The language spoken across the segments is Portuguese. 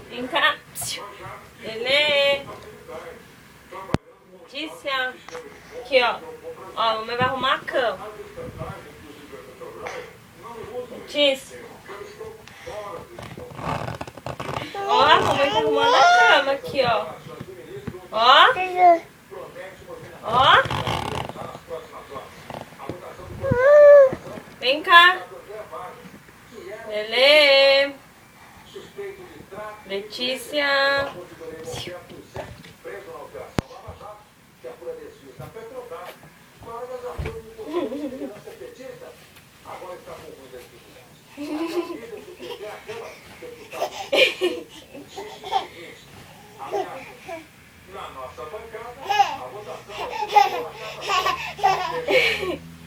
Vem cá. Lelê. Letícia. Aqui, ó. Ó, a mamãe vai arrumar a cama. Letícia. Ó, a mamãe tá arrumando a cama aqui, ó. Ó. Ó. Vem cá. Lelê. Letícia. Na nossa bancada, a votação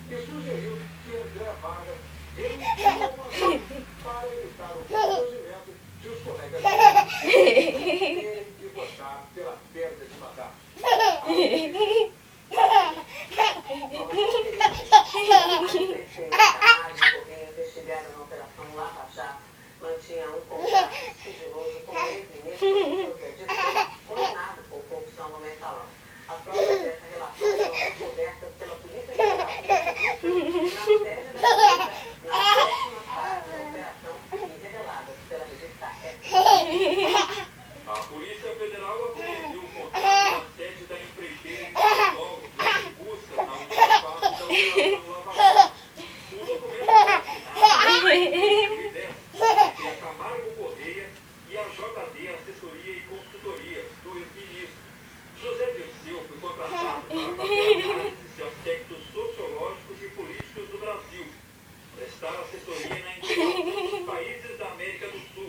que sugeriu que André Vargas demitiu uma ação para evitar o constrangimento de os colegas terem que votar pela perda de mandato. Investigaram na Operação Lava Jato, mantinha um contrato sigiloso com o ex-ministro condenado por corrupção no mensalão. As provas dessa relação foram descobertas pela Polícia Federal na sede da Polícia, na sétima fase da operação e reveladas pela revista Época. A Polícia Federal apreendeu o contrato na sede da empreiteira em São Paulo, em busca na última fase da Operação Lava Jato. O documento é a Camargo Correia e a JD Assessoria e Consultoria do ex-ministro. José Dirceu foi contratado para fazer análise de aspectos sociológicos e políticos do Brasil, prestar assessoria na integração dos países da América do Sul